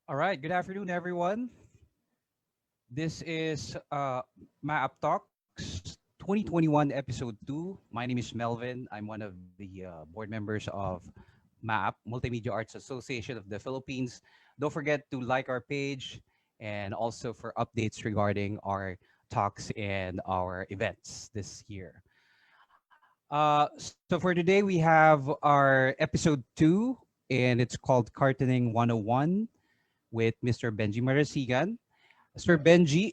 All right, good afternoon, everyone. This is Maap Talks 2021, episode 2. My name is Melvin. I'm one of the board members of MAP, Multimedia Arts Association of the Philippines. Don't forget to like our page and also for updates regarding our talks and our events this year. So for today, we have our episode 2, and it's called Cartooning 101 with Mr. Benji Marasigan. Sir Benjamin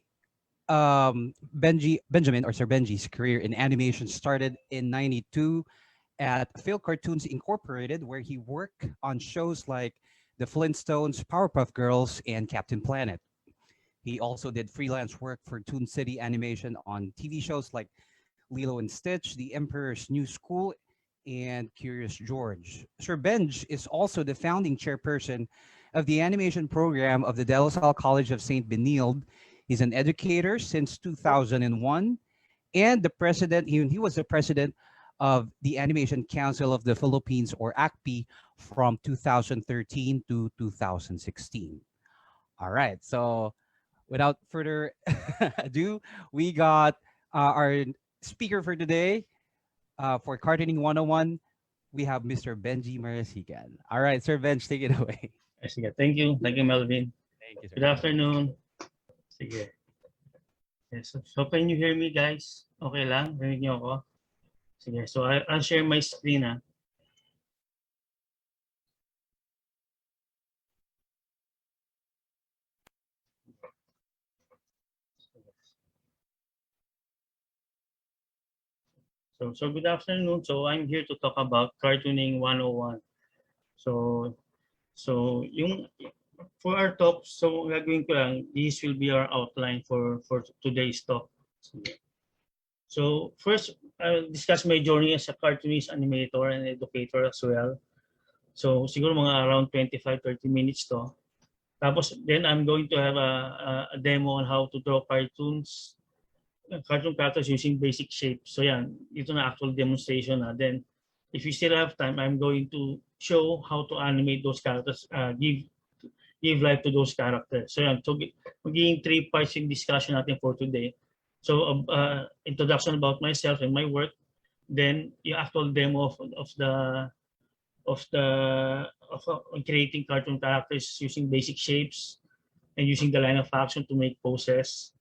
or Sir Benji's career in animation started in 92 at Phil Cartoons Incorporated, where he worked on shows like The Flintstones, Powerpuff Girls, and Captain Planet. He also did freelance work for Toon City Animation on TV shows like Lilo and Stitch, The Emperor's New School, and Curious George. Sir Benj is also the founding chairperson of the animation program of the De La Salle College of St. Benilde. He's an educator since 2001 and the president, he was the president of the Animation Council of the Philippines, or ACPI, from 2013 to 2016. All right, so without further ado, we got our speaker for today for Cartooning 101. We have Mr. Benji Marasigan. All right, Sir Benj, take it away. Sige, thank you. Thank you, Melvin. Thank you, sir. Good afternoon. Sige. Yes, so can you hear me, guys? Okay lang? Rinig niyo ako? Sige, so I'll share my screen, ha? So good afternoon. So I'm here to talk about Cartooning 101. So yung for our talk, so gagawin ko lang, this will be our outline for today's talk. So first, I'll discuss my journey as a cartoonist, animator, and educator as well. So siguro mga around 25-30 minutes to. Tapos then I'm going to have a demo on how to draw cartoon characters using basic shapes. So yan, ito na actual demonstration na. Then if you still have time, I'm going to show how to animate those characters, give life to those characters. So yan, so magiging 3 parts yung discussion natin for today. So introduction about myself and my work, then yung actual demo of creating cartoon characters using basic shapes and using the line of action to make poses.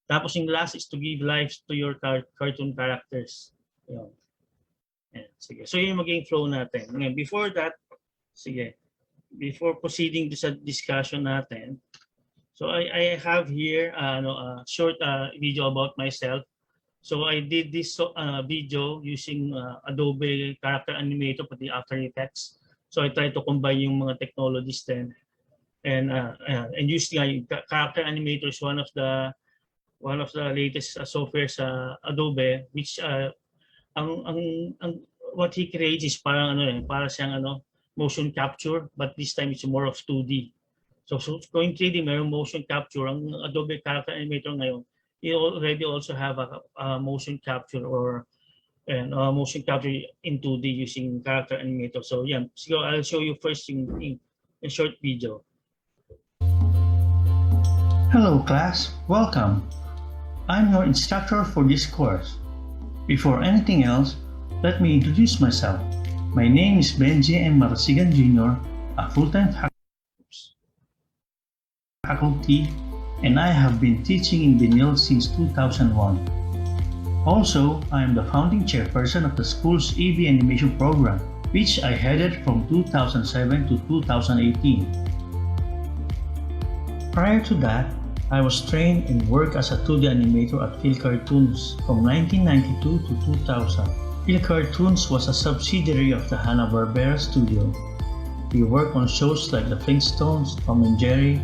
Tapos yung last is to give life to your cartoon characters. Yun. Yan, sige. So yun yung magiging flow natin. Ngayon, before that, sige, before proceeding to sa discussion natin, so I have here a short video about myself. So I did this video using Adobe Character Animator pati After Effects. So I try to combine yung mga technologies then. And using Character Animator is one of the latest software sa Adobe, which what he creates is parang para siyang motion capture, but this time it's more of 2D. So going 3D, mayroong motion capture. Ang Adobe Character Animator ngayon, you already also have a motion capture motion capture in 2D using Character Animator. So yeah, so I'll show you first in a short video. Hello class, welcome. I'm your instructor for this course. Before anything else, let me introduce myself. My name is Benji M. Marasigan Jr., a full-time faculty, and I have been teaching in Benilde since 2001. Also, I am the founding chairperson of the school's AV animation program, which I headed from 2007 to 2018. Prior to that, I was trained and worked as a 2D animator at Phil Cartoons from 1992 to 2000. Phil Cartoons was a subsidiary of the Hanna-Barbera studio. We worked on shows like The Flintstones, Tom and Jerry,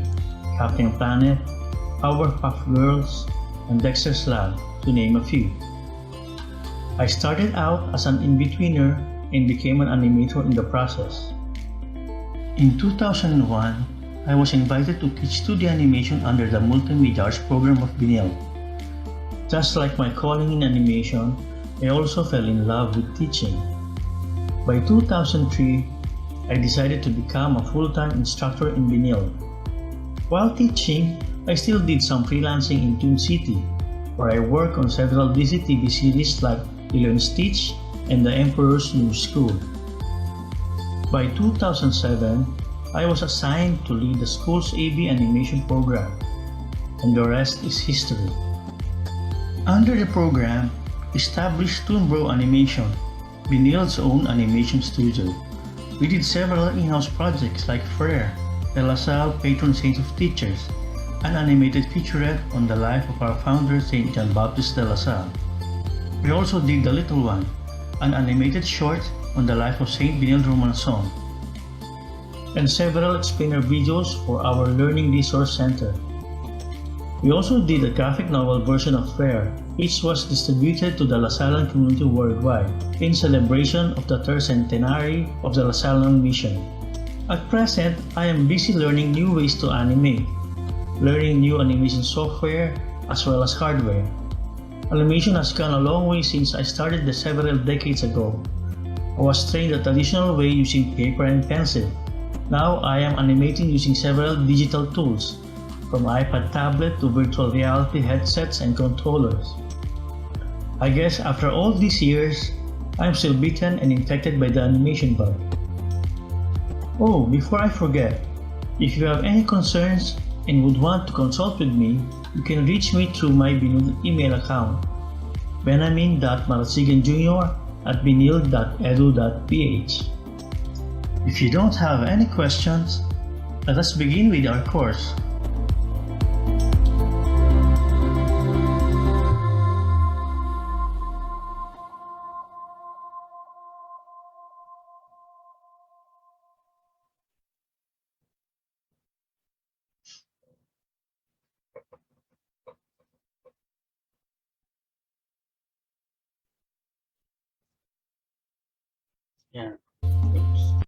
Captain Planet, Powerpuff Girls, and Dexter's Lab, to name a few. I started out as an in-betweener and became an animator in the process. In 2001, I was invited to teach 2D animation under the Multimedia Arts program of Benilde. Just like my calling in animation, I also fell in love with teaching. By 2003, I decided to become a full-time instructor in Benilde. While teaching, I still did some freelancing in Toon City, where I work on several Disney TV series like Lilo and Stitch and The Emperor's New School. By 2007, I was assigned to lead the school's AV animation program, and the rest is history. Under the program, established Toon Bro Animation, Benilde's own animation studio. We did several in-house projects like Frere, the LaSalle Patron Saint of Teachers, an animated featurette on the life of our founder Saint John Baptist de La Salle. We also did The Little One, an animated short on the life of Saint Benilde Romanson, and several explainer videos for our Learning Resource Center. We also did a graphic novel version of Frere, which was distributed to the LaSallian community worldwide in celebration of the third centenary of the LaSallian mission. At present, I am busy learning new ways to animate, learning new animation software as well as hardware. Animation has gone a long way since I started this several decades ago. I was trained the traditional way using paper and pencil. Now I am animating using several digital tools, from iPad tablet to virtual reality headsets and controllers. I guess after all these years, I am still bitten and infected by the animation bug. Oh, before I forget, if you have any concerns and would want to consult with me, you can reach me through my Benilde email account, benjamin.marasiganjr@benilde.edu.ph. If you don't have any questions, let us begin with our course. Yeah. Oops.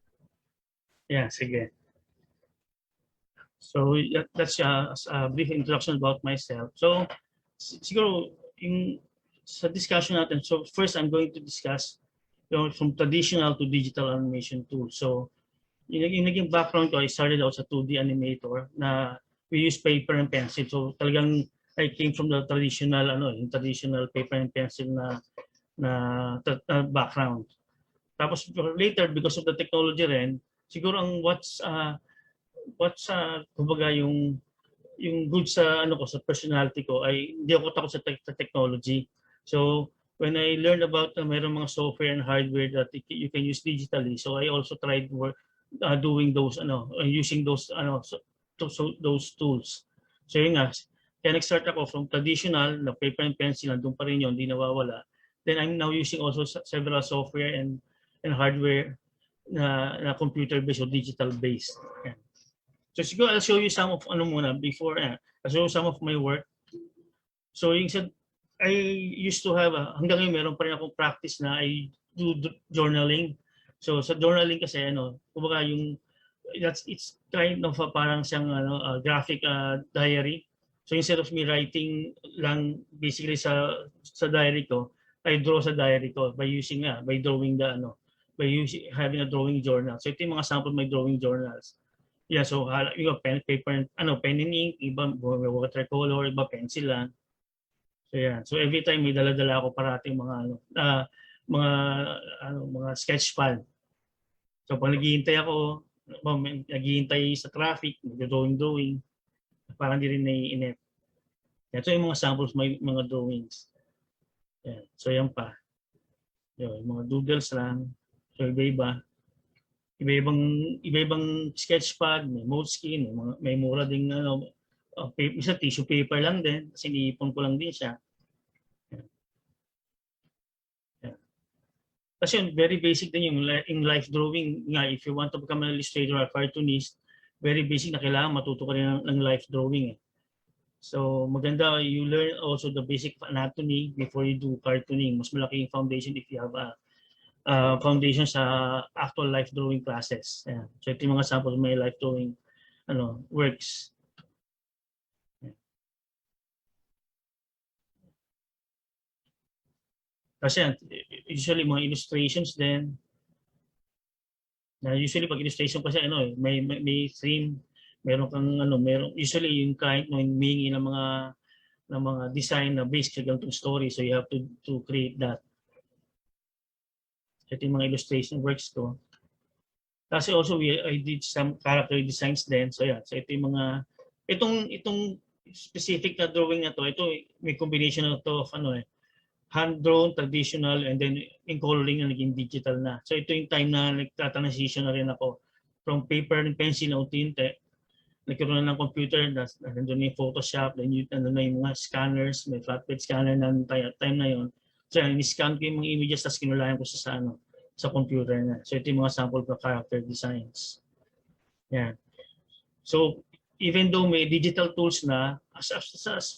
Yeah, sige. So that's a brief introduction about myself. So siguro yung sa discussion natin, so first I'm going to discuss from traditional to digital animation tools. So yung naging background ko, I started out sa 2D animator na we use paper and pencil. So talagang I came from the traditional yung traditional paper and pencil na background. Tapos later, because of the technology rin, siguro ang what's kumbaga yung good sa sa personality ko ay hindi ako takot sa technology. So when I learned about mayroong mga software and hardware that you can use digitally, so I also tried doing those using those those tools. So yun nga, kaya nag-start ako from traditional na paper and pencil, nandun pa rin yun, hindi nawawala. Then I'm now using also several software and hardware na computer-based or digital-based. Yeah. So siguro I'll show you some of before I'll show you some of my work. So yung I used to have hanggang ngayon meron pa rin akong practice na I do journaling. So sa journaling kasi kumbaga it's kind of parang siyang graphic diary. So instead of me writing lang basically sa diary ko, I draw sa diary ko by using drawing by having a drawing journal. So ito yung mga sample my drawing journals. Yeah, so yung pen and ink, iba watercolor, iba pencil lang. So yeah, so every time may dala-dala ako parating mga sketch pad. So pag naghihintay ako, naghihintay sa traffic, nag-drawing, parang di rin naiinip. Ito yung mga samples, may mga drawings. Yeah, so yan pa. Yung mga doodles lang. So iba-ibang sketch pad, may Moleskine, may mura ding isa tissue paper lang din kasi iniipon ko lang din siya. Yeah. Kasi very basic din yung in life drawing nga, if you want to become an illustrator or cartoonist, very basic na kailangan matuto ka rin ng life drawing. So maganda you learn also the basic anatomy before you do cartooning. Mas malaki yung foundation if you have foundation sa actual life drawing classes. Yeah. So ito yung mga samples may life drawing works. Yeah. Kasi usually mga illustrations din. Usually pag illustration kasi may theme, Meron kang ano, meron usually yung client mo humihingi ng mga design na based sa ganitong story, so you have to create that. Ito yung mga illustration works ko. Kasi also I did some character designs din. So yeah, so ito yung mga itong specific na drawing na to, ito may combination na to of hand drawn, traditional, and then in coloring na naging digital na. So ito yung time na nagta-transition na rin ako from paper and pencil na unti-unti. Nagkaroon na ng computer, nandun na yung Photoshop, then nandun na yung mga scanners, may flatbed scanner na time na yon. So in-scan ko yung mga images, tapos kinulayan ko sa computer na. So ito yung mga sample for character designs. Yan. So even though may digital tools na, as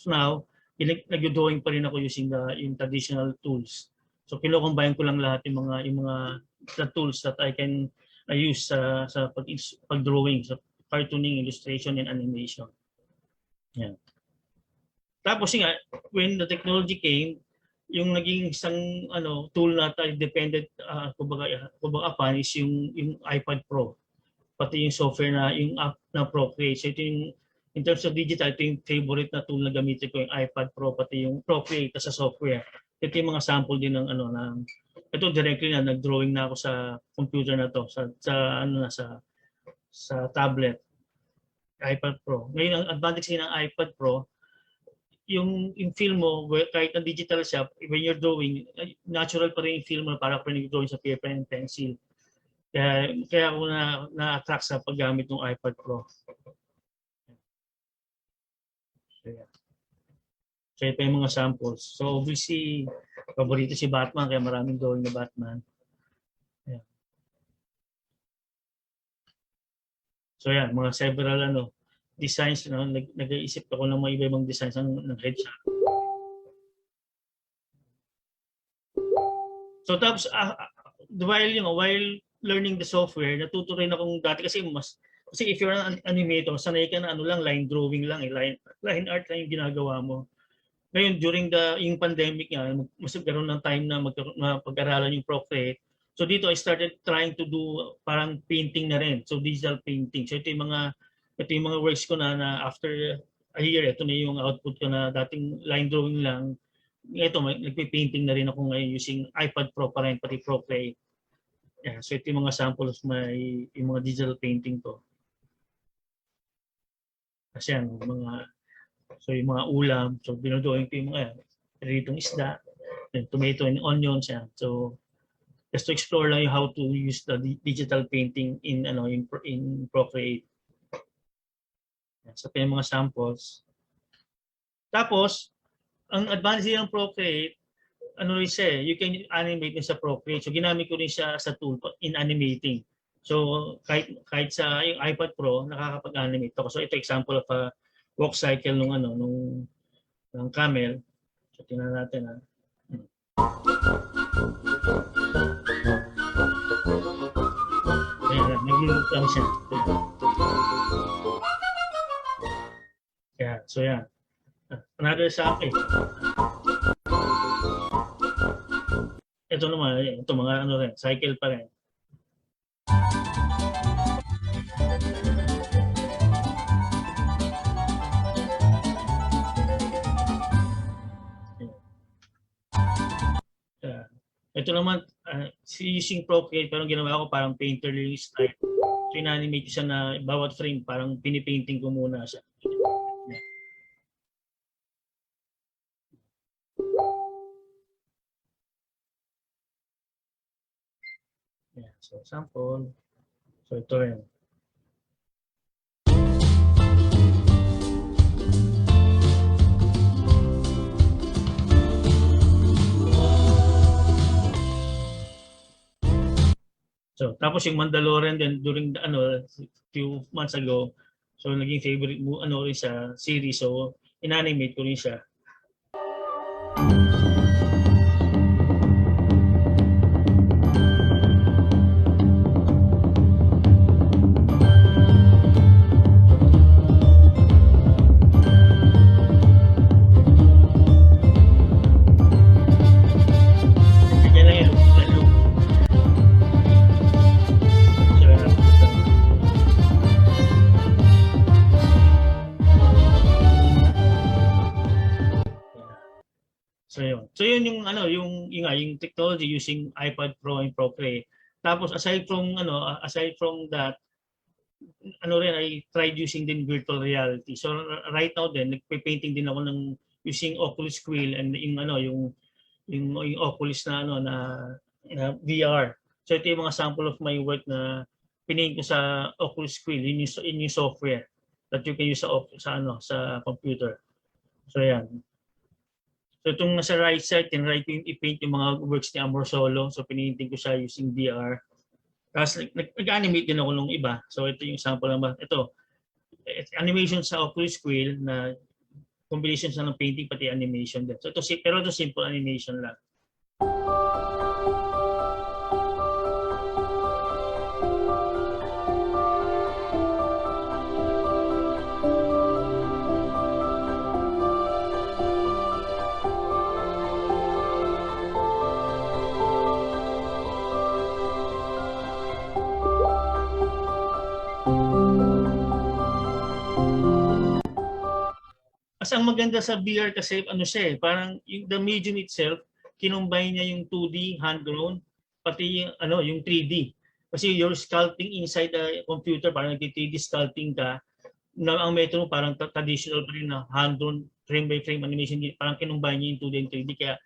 now, nag-drawing pa rin ako using yung traditional tools. So kino-combine ko lang lahat yung mga the tools that I can use sa pag-drawing, sa cartooning, illustration, and animation. Yeah. Tapos nga, when the technology came, yung naging isang tool na tayo dependent kumbaga upon is yung iPad Pro. Pati yung software na yung app na Procreate. So ito yung in terms of digital, ito yung favorite na tool na gamitin ko, yung iPad Pro, pati yung Procreate sa software. Ito yung mga sample din ng ito directly na nag-drawing na ako sa computer na to, sa tablet, iPad Pro. Ngayon, ang advantage ng iPad Pro, yung feel mo, kahit na digital siya, when you're drawing, natural pa rin yung feel mo para pa rin drawing sa paper and pencil. Kaya ako na-attract sa paggamit ng iPad Pro. So ito yung mga samples. So obviously, paborito si Batman, kaya maraming drawing na Batman. Ayan. So yan, mga several designs, nag-iisip ako ng mga iba-ibang designs ng headshot. So tapos, while learning the software, natuto rin akong dati kasi if you're an animator, sanay ka na line drawing lang, line art lang yung ginagawa mo. Ngayon, during yung pandemic nga, mas nagkaroon ng time na pag-aralan yung Procreate. So dito, I started trying to do parang painting na rin. So digital painting. So ito yung mga works ko na after a year, ito na yung output ko na dating line drawing lang. Ito, nagpe-painting na rin ako ngayon using iPad Pro pa rin, pati Procreate. Yeah, so ito yung mga samples yung mga digital painting ko. Kasi yung mga ulam, so binodrawing ko yung mga ritong isda, then tomato and onions, yan. So just to explore lang how to use the digital painting in Procreate. Yan, so yung mga samples. Tapos, ang advantage ng Procreate, you can animate din sa Procreate. So ginamit ko rin siya sa tool in animating. So kahit sa yung iPad Pro, nakakapag-animate ako. So ito example of a walk cycle ng camel. So tingnan natin . Ayan, nag-loop lang siya. Yeah, so yan. Another example. Ito naman, ito mga rin, cycle pa rin. Ito naman, using Procreate, parang ginawa ko parang painter style. So, in-animate siya na bawat frame, parang pinipainting ko muna siya. Yeah, so, sample. So, ito rin. So, tapos yung Mandalorian din during few months ago. So, naging favorite mo rin sa series. So, in-animate ko rin siya. So yun yung ano, yung technology using iPad Pro and Pro Play. Tapos aside from that, ano rin, I tried using din virtual reality. So right now din nagpe-painting din ako ng using Oculus Quill and yung Oculus na na VR. So ito yung mga sample of my work na pinaint ko sa Oculus Quill. Yun yung software that you can use sa computer. So yan. So itong nasa right side, tinry ko yung i-paint yung mga works ni Amor Solo. So pinainting ko siya using VR. Tapos nag-animate din ako nung iba. So ito yung sample naman. Ito, animation sa Oculus Quill na combination sa ng painting pati animation din. So pero ito simple animation lang. As ang maganda sa VR kasi parang the medium itself, kinumbine niya yung 2D hand-drawn pati yung 3D. Kasi you're sculpting inside the computer, parang nag-3D sculpting ka. Ang method mo parang traditional pa rin na hand-drawn frame by frame animation, parang kinumbine niya yung 2D and 3D. Kaya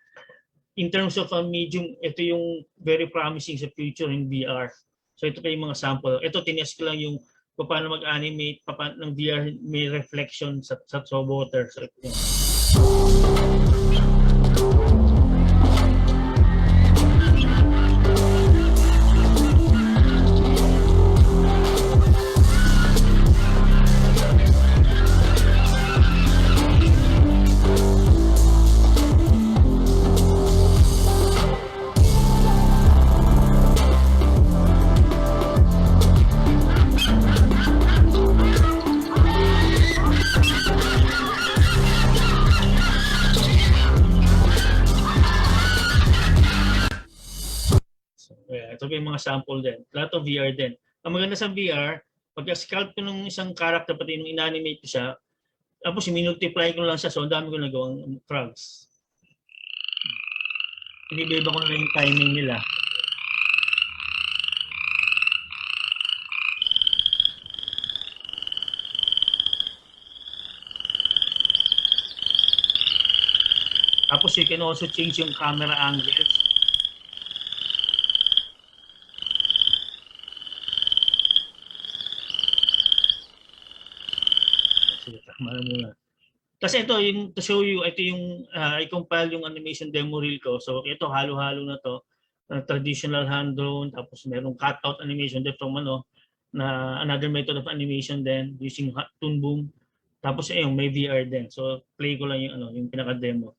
in terms of a medium, ito yung very promising sa future in VR. So ito pa yung mga sample. Ito tinias ko lang yung paano mag-animate ng VR, may reflection sa water. So, ito yung mga sample din. Lahat of VR din. Ang maganda sa VR, pag-sculpt ko ng isang character, pati nung inanimate ko siya, tapos minultiply ko lang siya, so ang dami ko nagawang frogs. Iniba ko na lang yung timing nila. Tapos you can also change yung camera angles. Kasi ito, yung to show you, ito yung i-compile yung animation demo reel ko. So ito, halo-halo na to. Traditional hand-drawn, tapos merong cutout animation din from na another method of animation din using Toon Boom. Tapos may VR din. So play ko lang yung pinaka-demo.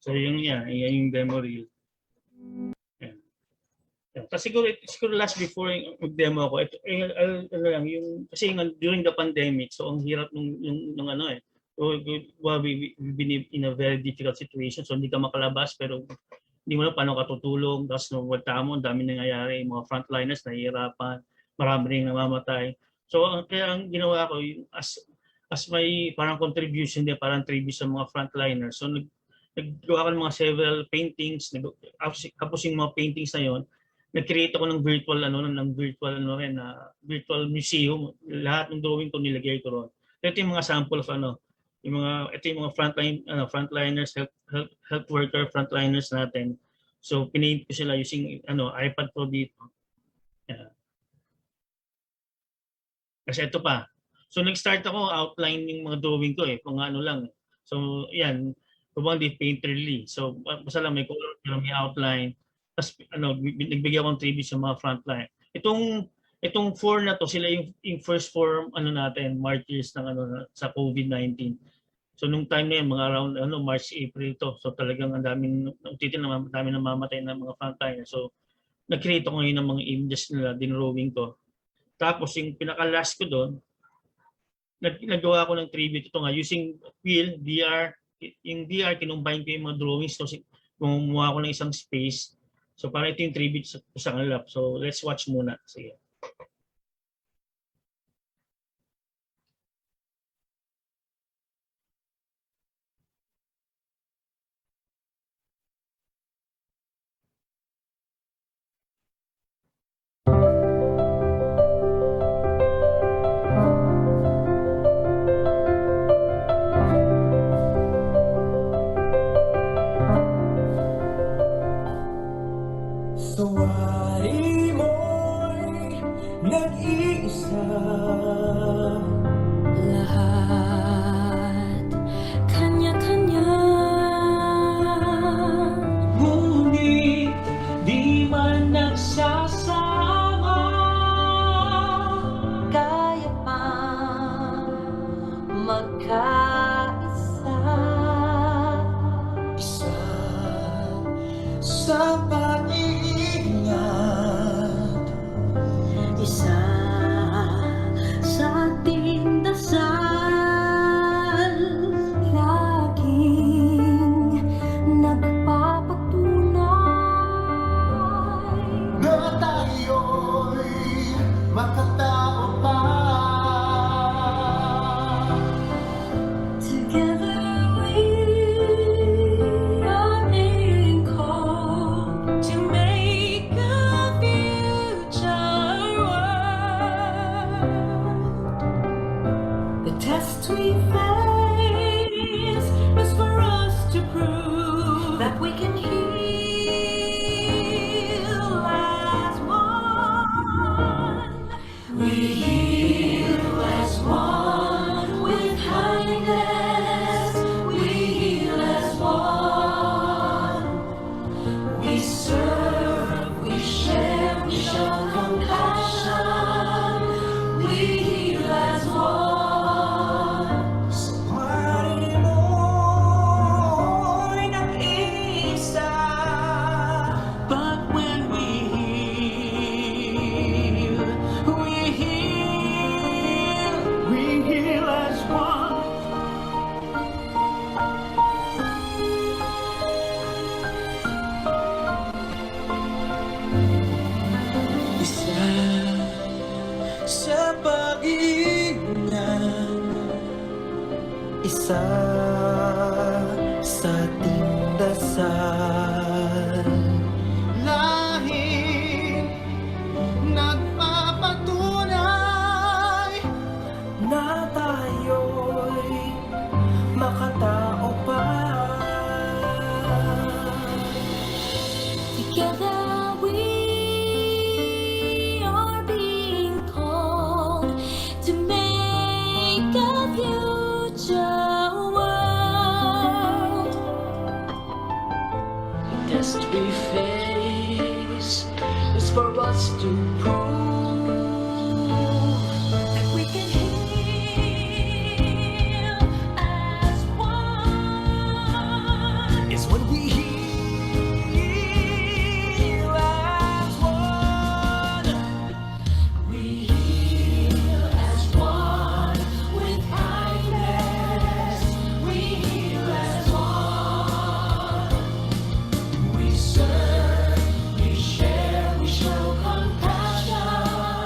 So yung demo reel. Kasi siguro last before mag-demo ako, kasi during the pandemic, so ang hirap we've been in a very difficult situation. So hindi ka makalabas, pero hindi mo na paano ka tutulong. Tapos ang dami nangyayari, mga frontliners nahihirapan, marami ring namamatay. So kaya ang ginawa ko, as may parang contribution din, parang tribute sa mga frontliners. So naggawa ko ng mga several paintings, tapos yung mga paintings na yon, nag-create ako ng virtual museum. Lahat ng drawing ko nilagay ko ron. Ito yung mga sample of ito yung mga frontliners, health worker frontliners natin. So pinaint ko sila using iPad Pro dito. Yeah. Kasi ito pa. So nag-start ako outlining mga drawing ko kung ano lang. So yan, kumbaga di painterly. So basta lang may color, pero may outline. Tapos nagbigay ako ng tribute sa mga frontline. Itong 4 na to, sila yung first 4 natin, martyrs ng sa COVID-19. So nung time na yan, mga around March, April to. So talagang ang daming namamatay na mga frontline. So nag-create ako ngayon ng mga images nila, dinrawing ko. Tapos yung pinaka-last ko doon, nagawa ko ng tribute ito nga using Wheel, VR. Yung VR, kinumbine ko yung mga drawings. So kumuha ko ng isang space. So para ito yung tribute sa kanila. So let's watch muna. Sige. Suwari mo'y nag-iisa. Lahat kanya-kanya. Ngunit di man nagsasama. Kaya pang magkaisa. Isa sa pag-iingat. Isa sa ating dasal. Laging nagpapatunay Na tayo'y makatao pa. Together we are being called to make a future world. The test we face is for us to prove that we can heal as one. We heal as one with kindness. We heal as one. We serve, we share, we show compassion. We heal as one. Suwari mo'y nag-iisa. But when we heal as one. Isa sa pag-iingat. Isa sa ating dasal. Lahing nagpapatunay na tayo'y makatao pa. Together we are being called to make a future world. The test we face is for us to prove That we can heal as one. is when we heal as one. We heal as one with kindness. We heal as one. We serve, we share, we show compassion.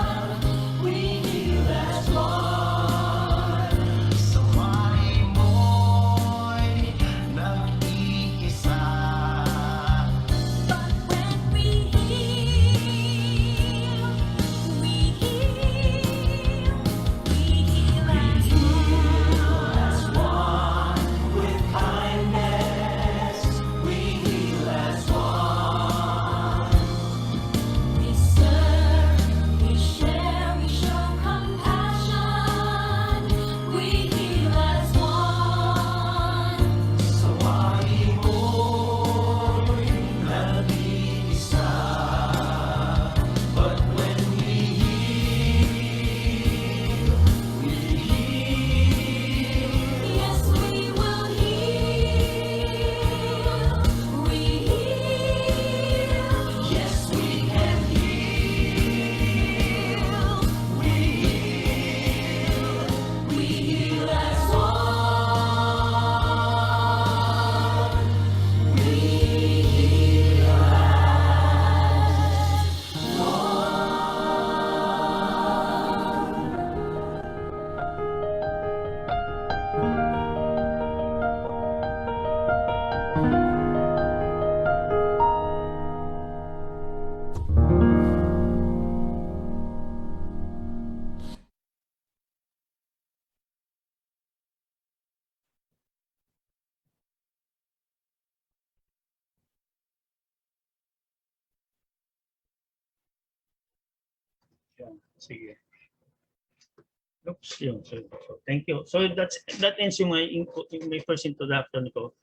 Yan. Sige. Oops, yun. So, thank you. So that ends yung my first introduction ko.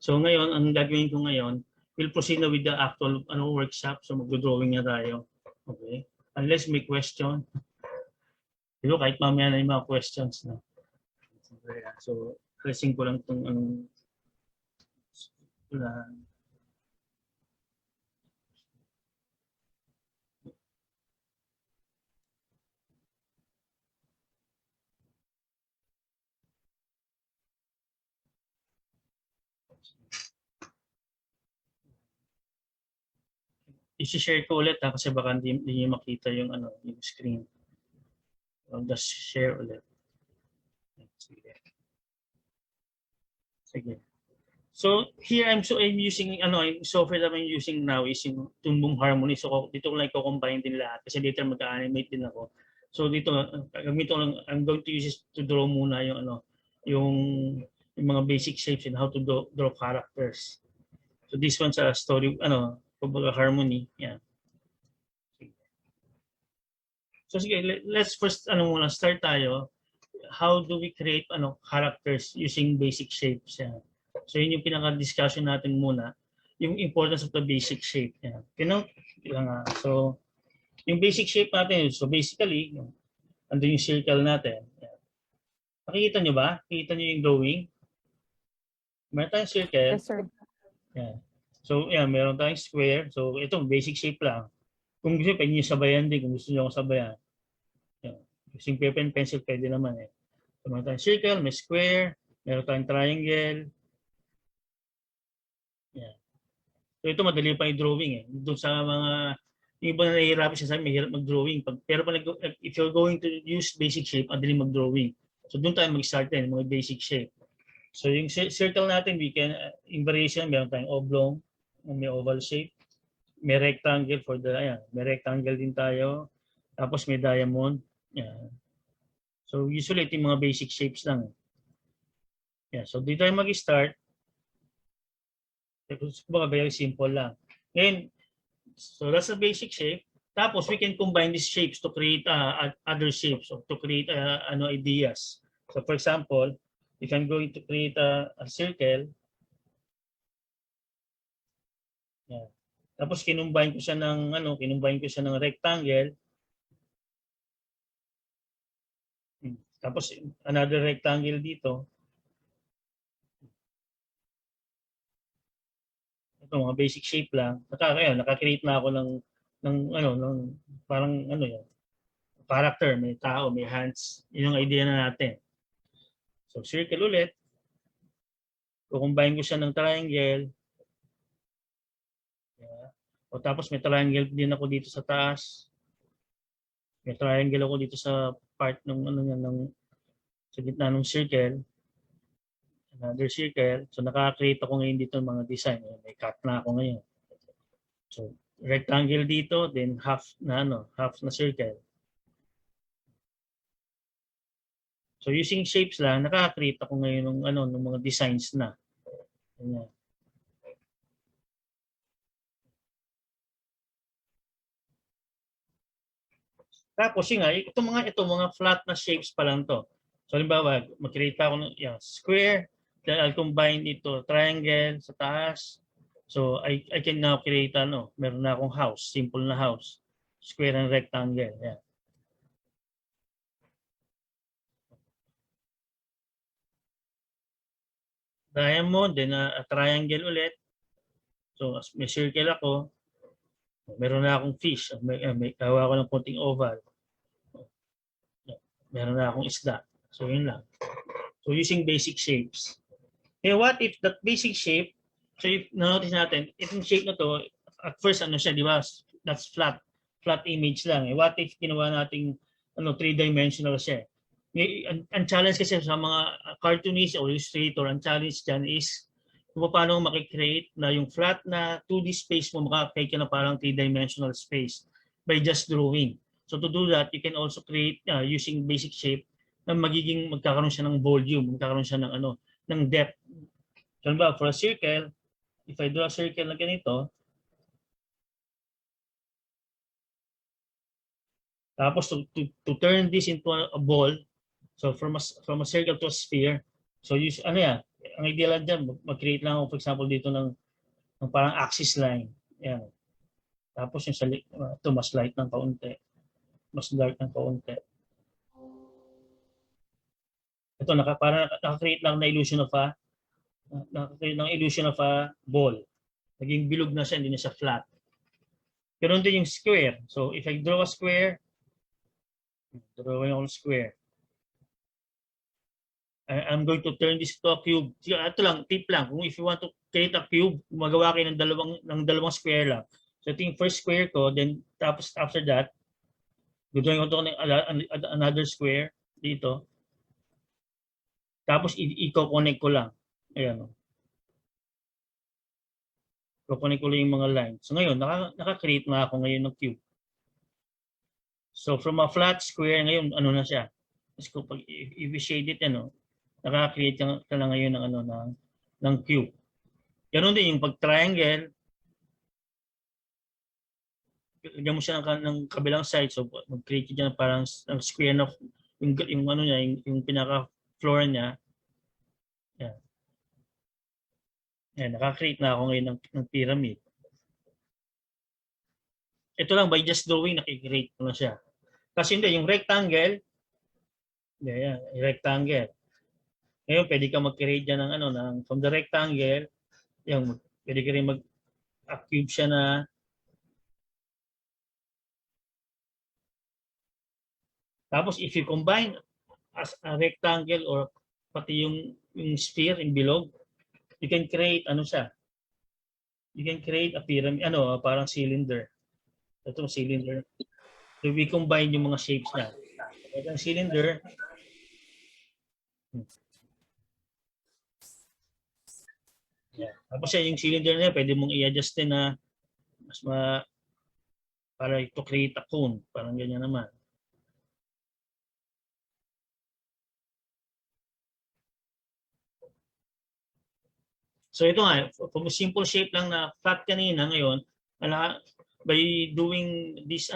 So ngayon, ang gagawin ko ngayon, we'll proceed na with the actual workshop. So magdo-drawing na tayo. Okay? Unless may question. Pero kahit mamaya na yung mga questions na. So, pressing ko lang itong i-share ko ulit kasi baka hindi niyo makita yung yung screen. I'll just share ulit. Sige. Sige. So here I'm using yung software that I'm using now is yung Toon Boom Harmony. So dito ko lang i-combine din lahat kasi later mag-animate din ako. So dito I'm going to use this to draw muna yung mga basic shapes and how to draw characters. So this one's a story kumbaga harmony. Yeah. So sige, let's first muna start tayo. How do we create characters using basic shapes? Yeah. So yun yung pinaka-discussion natin muna, yung importance of the basic shape. Yeah. So yung basic shape natin, so basically, andun yung circle natin. Yeah. Nakikita nyo ba? Nakikita nyo yung drawing? Meron tayong circle. Yes, sir. Yeah. So, yeah, meron tayong square. So, ito, basic shape lang. Kung gusto, pwede nyo sabayan din. Kung gusto nyo akong sabayan. Yeah. Using paper and pencil, pwede naman eh. So, meron tayong circle, may square, meron tayong triangle. Yeah. So, ito, madali pa yung drawing eh. Doon sa mga, yung iba na nahihirapan siya sa akin, mahirap mag-drawing. Pero if you're going to use basic shape, madali mag-drawing. So, doon tayo mag-start din, mga basic shape. So, yung circle natin, we can, in variation, meron tayong oblong, may oval shape, may rectangle for the, may rectangle din tayo, tapos may diamond. Ayan. So usually ito yung mga basic shapes lang. Yeah, so dito tayo mag-start. Very simple lang. Ngayon, so that's a basic shape. Tapos we can combine these shapes to create other shapes or to create ideas. So for example, if I'm going to create a circle, yeah. Tapos kinumbine ko siya ng rectangle. Tapos another rectangle dito. Ito mga basic shape lang. Naka-create na ako ng parang yan. Character, may tao, may hands. Yun ang idea na natin. So circle ulit. Kukumbine ko siya ng triangle. O tapos may triangle din ako dito sa taas. May triangle ako dito sa part ng sa gitna ng circle. Another circle. So nakaka-create ako ngayon dito ng mga design. May cut na ako ngayon. So rectangle dito, then half na circle. So using shapes lang, nakaka-create ako ngayon ng mga designs na. Ganyan. Tapos yun nga, ito mga flat na shapes pa lang to. So halimbawa, mag-create pa ako ng square, then I'll combine ito, triangle sa taas. So I can now create meron na akong house, simple na house. Square and rectangle. Yeah. Diamond, then a triangle ulit. So may circle ako. Meron na akong fish. May gawa ko ng konting oval. Meron na akong isda. So yun lang. So using basic shapes. Okay, what if that basic shape, so if na-notice natin, itong shape na to, at first siya, di ba? That's flat image lang. What if ginawa nating three-dimensional siya? Ang challenge kasi sa mga cartoonist or illustrator, ang challenge dyan is kung paano makikreate na yung flat na 2D space mo makakreate ka na parang 3-dimensional space by just drawing. So to do that, you can also create using basic shape na magkakaroon siya ng volume, magkakaroon siya ng depth. So for a circle, if I draw a circle na ganito, Tapos to turn this into a ball, so from a circle to a sphere, so use ano yan, ang ideal lang dyan, mag-create lang ako for example dito ng parang axis line. Yan. Tapos yung ito mas light ng kaunti, mas dark ng kaunti. Ito parang naka-create lang na illusion of a ball. Naging bilog na siya, hindi na siya flat. Pero nandun yung square. So if I draw a square, drawing ako ng square. I'm going to turn this to a cube. Ito lang, tip lang. Kung if you want to create a cube, gumagawa kayo ng dalawang square lang. So ito yung first square ko, then tapos after that, gagawin ko ng another square dito. Tapos i-connect ko lang. Ayan. Connect ko lang yung mga lines. So ngayon, naka-create na ako ngayon ng cube. So from a flat square, ngayon, ano na siya? Pag i-shade it, naka-create ka na ngayon ng cube. Ganun din yung pag-triangle, lagyan mo siya ng kabilang side. So mag-create ka parang ng square na yung ano niya, yung pinaka-floor niya. Yan. Yan, naka-create na ako ngayon ng pyramid. Ito lang, by just drawing, nakikreate ko na siya. Kasi hindi, yung rectangle, yan, yung rectangle. Ngayon, pwede ka mag-create dyan ng from the rectangle, yung, pwede ka rin mag-cube siya na tapos if you combine as a rectangle or pati yung sphere, yung bilog, you can create siya. You can create a pyramid, parang cylinder. Ito cylinder. So we combine yung mga shapes niya. Ito ang cylinder. Yeah. Tapos yung cylinder niya, pwede mong i-adjust din na para to create a cone. Parang ganyan naman. So ito nga, from a simple shape lang na flat kanina ngayon, by doing this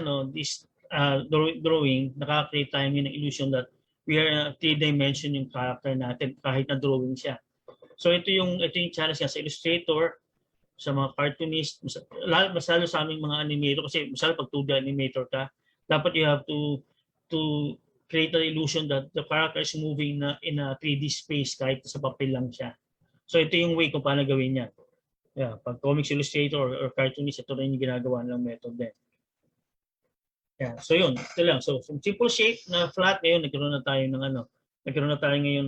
drawing, nakaka-create tayo ng illusion that we are three-dimension yung character natin kahit na drawing siya. So ito yung challenge niya sa illustrator, sa mga cartoonist, masalo sa aming mga animator kasi masalo pag 2D animator ka, dapat you have to create an illusion that the character is moving in a 3D space kahit sa papel lang siya. So ito yung way kung paano gawin niya. Yeah, pag comics illustrator or cartoonist, ito rin yung ginagawa ng method din. Yeah, so yun, ito lang. So from simple shape na flat, ngayon nagkaroon na tayo ngayon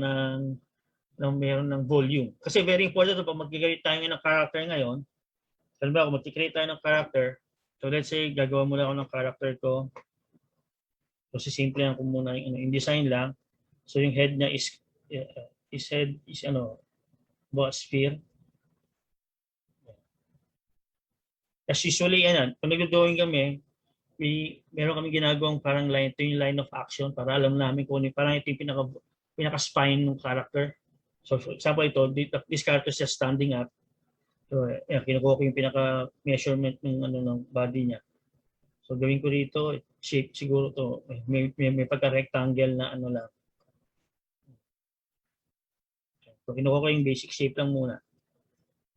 ng meron ng volume. Kasi very important pag mag-create tayo ng character ngayon. Halimbawa, kung mag-create tayo ng character, so let's say gagawa muna ako ng character ko. So simple lang ko muna yung design lang. So yung head niya is sphere. As usually, kung nag-drawing kami, meron kami ginagawang parang line, ito yung line of action para alam namin kung parang ito yung pinaka-spine ng character. So for example, this character is just standing up. So kinukuha ko yung pinaka-measurement ng body niya. So gawin ko dito, shape siguro to, may pagka-rectangle na lang. So kinukuha ko yung basic shape lang muna.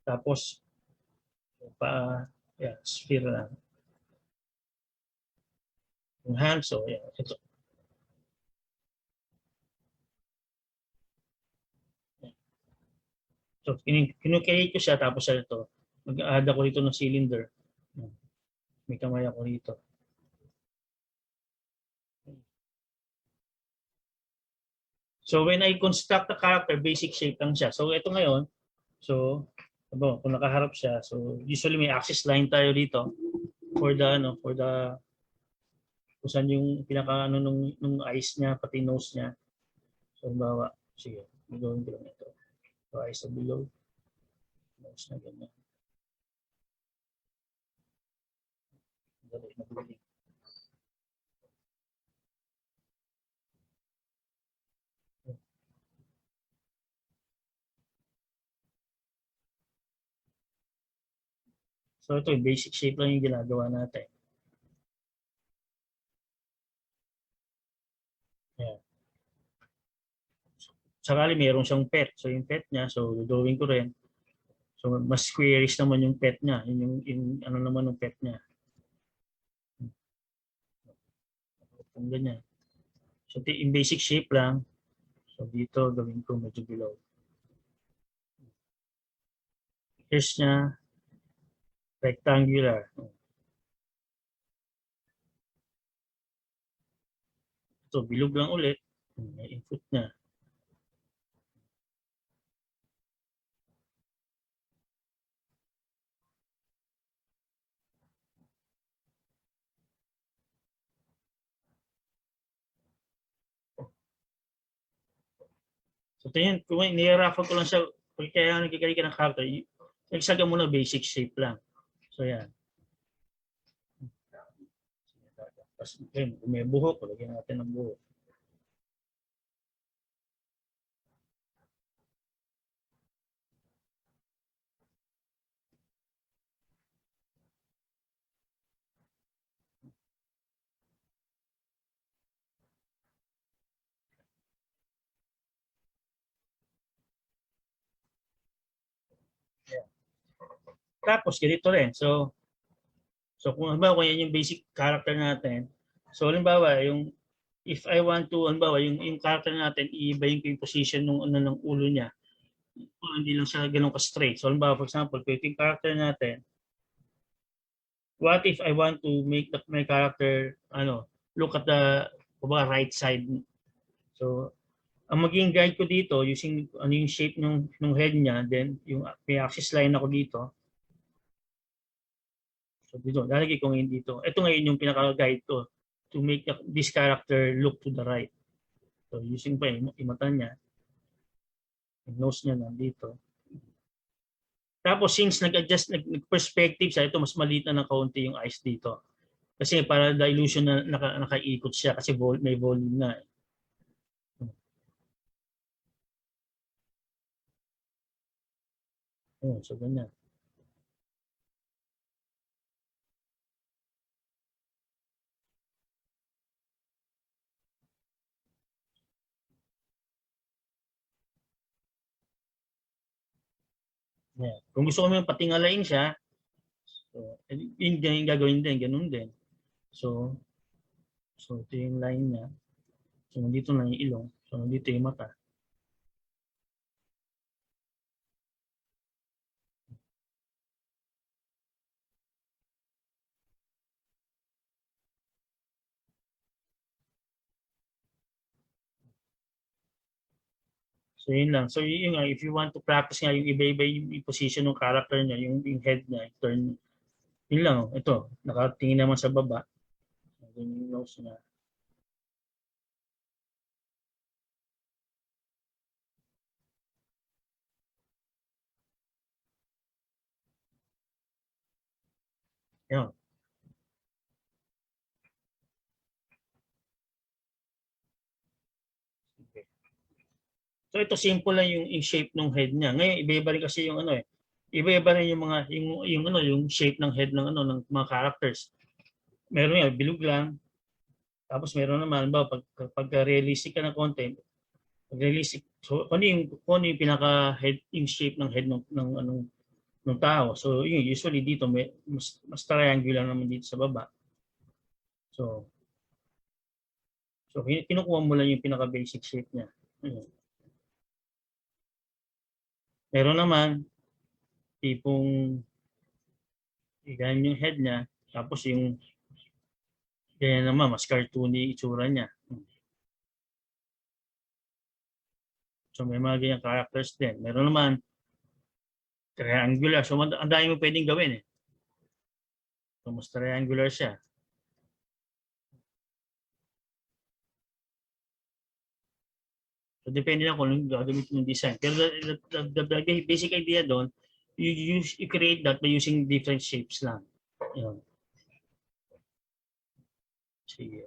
Tapos, sphere lang. Yung hand, so ito. So, kinukreate ko siya, tapos ito, mag-add ako dito ng cylinder. May kamay ako dito. So, when I construct the character, basic shape lang siya. So, ito ngayon, so, kung nakaharap siya, so, usually may axis line tayo dito for the kung saan yung pinaka nung eyes niya, pati nose niya. So, bawa, sige, gagawin ko lang ito. So, eyes are below. Nose na ganyan. So, ito yung basic shape lang yung ginagawa natin. sakali meron siyang pet. So yung pet niya, so drawing ko rin. So mas squarish naman yung pet niya. Yung ano naman yung pet niya. Kung ganyan. So yung basic shape lang. So dito gawin ko medyo below. Ears niya rectangular. Ito bilog lang ulit. May input niya. So tingin, kung niyarapan ko lang siya, kaya nagkikali ka ng character, nagsaga muna basic shape lang. So yan. Tapos kung may buhok, lagyan natin ng buhok. Tapos ganito rin. So kung halimbawa yan yung basic character natin. So halimbawa if I want to halimbawa yung character natin iibahin ko yung position ng ulo niya. Hindi lang siya ganoon ka straight. So halimbawa for example, yung character natin, what if I want to make my character look at the right side. So ang maging guide ko dito using yung shape ng head niya, then yung may axis line ako dito. So dito, lalagay ko ngayon dito. Ito ngayon yung pinaka-guide ko to make this character look to the right. So using pa yung mata niya, yung nose niya nandito. Tapos since nag-adjust, nag-perspective siya, ito mas maliit na ng kaunti yung eyes dito. Kasi para the illusion na nakaikot siya kasi may volume na. So ganyan. Yeah. Kung gusto ko yung patingalain siya, so, yun yung gagawin din, ganun din. So ito yung line niya. So nandito na yung ilong. So nandito yung mata. So yun lang. So yun nga, if you want to practice nga yung iba-iba yung position ng character niya, yung head niya, turn, yun lang. Ito, nakatingin naman sa baba. Yung nose niya. Yan. Okay. So ito simple lang yung shape ng head niya. Ngayon iba-iba rin kasi yung iba-iba rin yung mga yung shape ng head ng ng mga characters. Meron yan bilog lang. Tapos meron naman pag realistic ka ng content, pag realistic so ano yung pinaka head yung shape ng head ng tao. So yun usually dito mas triangular naman dito sa baba. So kinukuha mo lang yung pinaka basic shape niya. Meron naman tipong ganyan yung head niya, tapos yung ganyan naman, mas cartoony itsura niya. So may mga ganyan characters din. Meron naman triangular. So ang dami mo pwedeng gawin eh. So mas triangular siya. So depende na kung anong gagamitin yung design. Pero the basic idea doon, you create that by using different shapes lang. Sige.